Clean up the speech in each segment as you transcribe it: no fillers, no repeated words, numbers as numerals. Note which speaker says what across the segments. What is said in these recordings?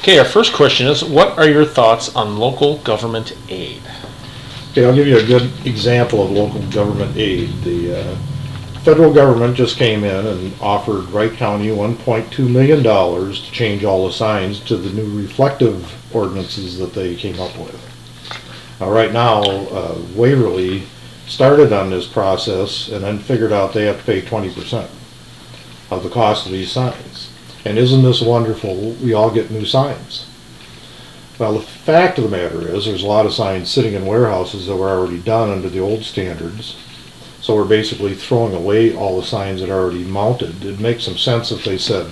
Speaker 1: Okay, our first question is, what are your thoughts on local government aid?
Speaker 2: Okay, I'll give you a good example of local government aid. The federal government just came in and offered Wright County $1.2 million to change all the signs to the new reflective ordinances that they came up with. Now, right now, Waverly started on this process and then figured out they have to pay 20% of the cost of these signs. And isn't this wonderful? We all get new signs. Well, the fact of the matter is there's a lot of signs sitting in warehouses that were already done under the old standards. So we're basically throwing away all the signs that are already mounted. It makes some sense if they said,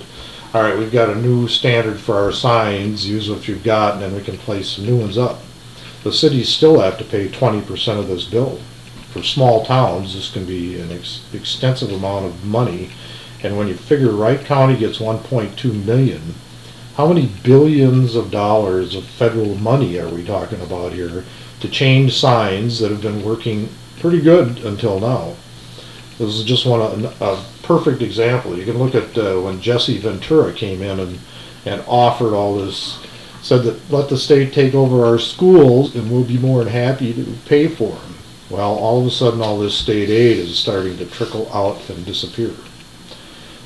Speaker 2: all right, we've got a new standard for our signs, use what you've got, and then we can place some new ones up. The cities still have to pay 20% of this bill. For small towns, this can be an extensive amount of money. And when you figure Wright County gets $1.2 million, how many billions of dollars of federal money are we talking about here to change signs that have been working pretty good until now? This is just a perfect example. You can look at when Jesse Ventura came in and offered all this, said that let the state take over our schools and we'll be more than happy to pay for them. Well, all of a sudden all this state aid is starting to trickle out and disappear.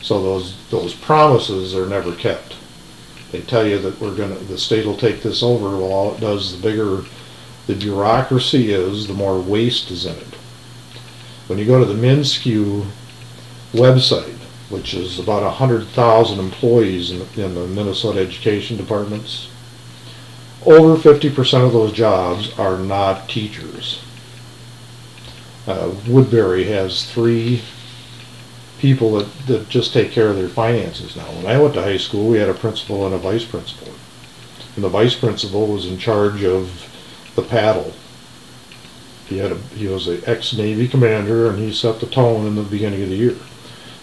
Speaker 2: So those promises are never kept. They tell you that the state will take this over. Well, all it does, the bigger the bureaucracy is, the more waste is in it. When you go to the MnSCU website, which is about 100,000 employees in the Minnesota education departments, over 50% of those jobs are not teachers. Woodbury has 3 people that just take care of their finances now. When I went to high school, we had a principal and a vice principal. And the vice principal was in charge of the paddle. He was an ex-Navy commander, and he set the tone in the beginning of the year.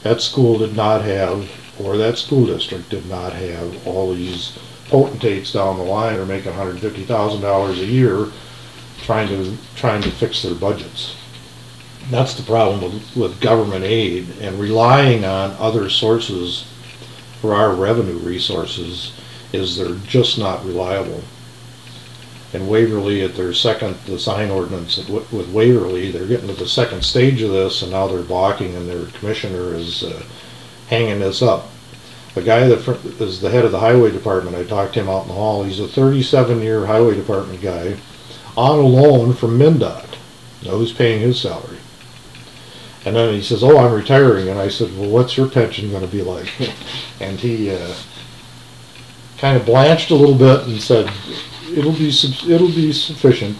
Speaker 2: That school did not have, or that school district did not have, all these potentates down the line are making $150,000 a year trying to fix their budgets. That's the problem with government aid, and relying on other sources for our revenue resources is they're just not reliable. And Waverly, at the sign ordinance with Waverly, they're getting to the second stage of this, and now they're balking, and their commissioner is hanging this up. The guy that is the head of the highway department, I talked to him out in the hall. He's a 37-year highway department guy on a loan from MnDOT. Now who's paying his salary? And then he says, oh, I'm retiring. And I said, well, what's your pension going to be like? And he kind of blanched a little bit and said, it'll be sufficient.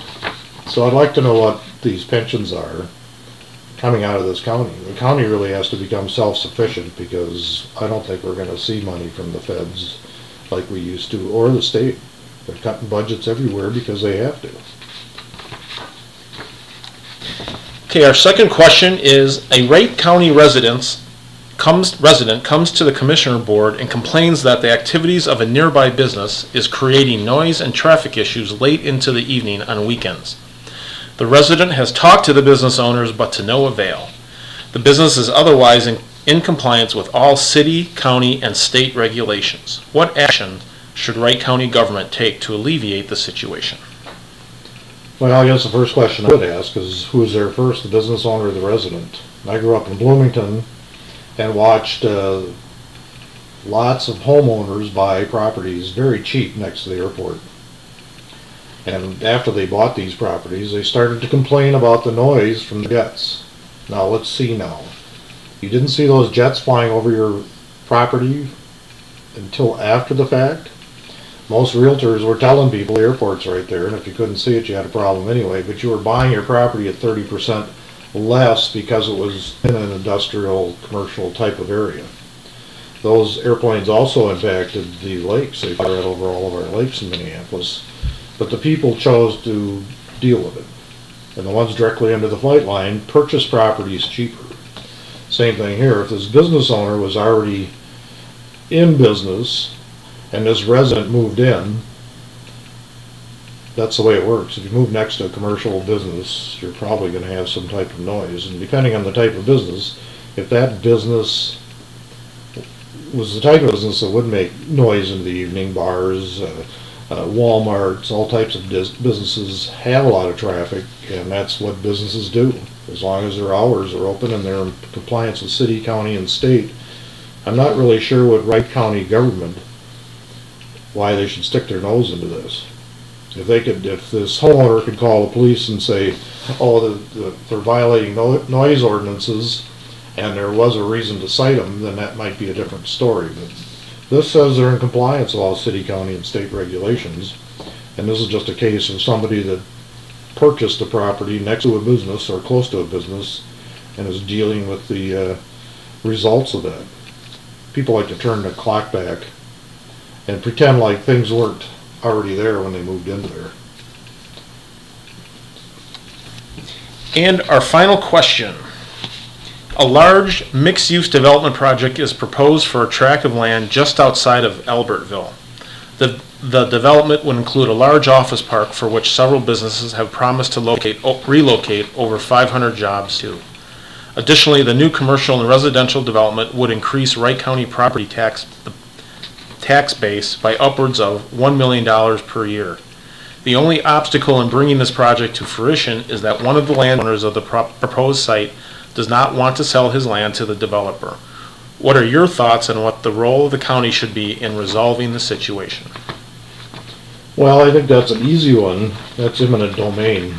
Speaker 2: So I'd like to know what these pensions are coming out of this county. The county really has to become self-sufficient, because I don't think we're going to see money from the feds like we used to, or the state. They're cutting budgets everywhere because they have to.
Speaker 1: Okay, our second question is, a Wright County resident comes to the commissioner board and complains that the activities of a nearby business is creating noise and traffic issues late into the evening on weekends. The resident has talked to the business owners, but to no avail. The business is otherwise in compliance with all city, county, and state regulations. What action should Wright County government take to alleviate the situation?
Speaker 2: Well, I guess the first question I would ask is, who was there first, the business owner or the resident? I grew up in Bloomington and watched lots of homeowners buy properties very cheap next to the airport. And after they bought these properties, they started to complain about the noise from the jets. Now, let's see now. You didn't see those jets flying over your property until after the fact? Most realtors were telling people the airport's right there, and if you couldn't see it, you had a problem anyway. But you were buying your property at 30% less because it was in an industrial, commercial type of area. Those airplanes also impacted the lakes. They flew right over all of our lakes in Minneapolis. But the people chose to deal with it. And the ones directly under the flight line purchased properties cheaper. Same thing here. If this business owner was already in business and this resident moved in, that's the way it works. If you move next to a commercial business, you're probably going to have some type of noise. And depending on the type of business, if that business was the type of business that would make noise in the evening. Bars, Walmarts, all types of businesses have a lot of traffic, and that's what businesses do. As long as their hours are open and they're in compliance with city, county, and state, I'm not really sure what Wright County government, why they should stick their nose into this. If this homeowner could call the police and say, oh, they're violating noise ordinances, and there was a reason to cite them, then that might be a different story. But this says they're in compliance with all city, county, and state regulations, and this is just a case of somebody that purchased a property next to a business or close to a business and is dealing with the results of that. People like to turn the clock back and pretend like things weren't already there when they moved into there.
Speaker 1: And our final question. A large mixed-use development project is proposed for a tract of land just outside of Albertville. The development would include a large office park for which several businesses have promised to relocate over 500 jobs to. Additionally, the new commercial and residential development would increase Wright County property tax base by upwards of $1 million per year. The only obstacle in bringing this project to fruition is that one of the landowners of the proposed site does not want to sell his land to the developer. What are your thoughts on what the role of the county should be in resolving the situation?
Speaker 2: Well, I think that's an easy one. That's eminent domain.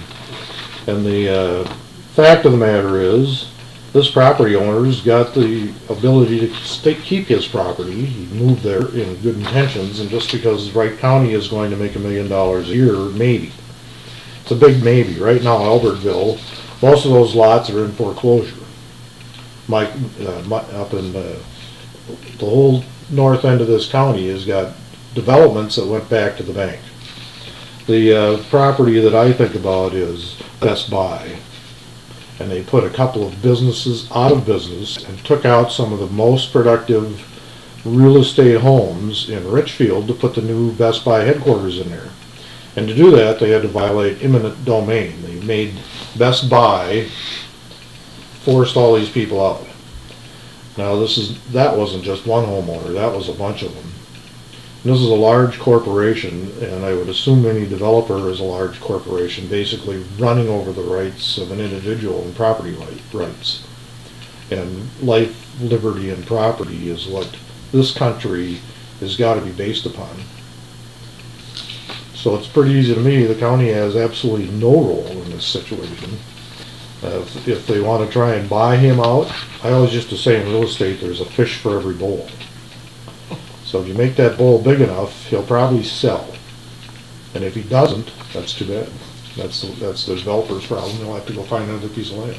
Speaker 2: And the fact of the matter is, this property owner's got the ability to keep his property. He moved there in good intentions, and just because Wright County is going to make $1 million a year, maybe. It's a big maybe. Right now, Albertville, most of those lots are in foreclosure. Up in the whole north end of this county has got developments that went back to the bank. The property that I think about is Best Buy. And they put a couple of businesses out of business and took out some of the most productive real estate homes in Richfield to put the new Best Buy headquarters in there. And to do that, they had to violate eminent domain. They made Best Buy, forced all these people out. Now that wasn't just one homeowner, that was a bunch of them. And this is a large corporation, and I would assume any developer is a large corporation, basically running over the rights of an individual and property rights. And life, liberty, and property is what this country has got to be based upon. So it's pretty easy to me, the county has absolutely no role in this situation. If they want to try and buy him out, I always used to say in real estate there's a fish for every bowl. So if you make that bowl big enough, he'll probably sell. And if he doesn't, that's too bad. That's the developer's problem. He'll have to go find another piece of land.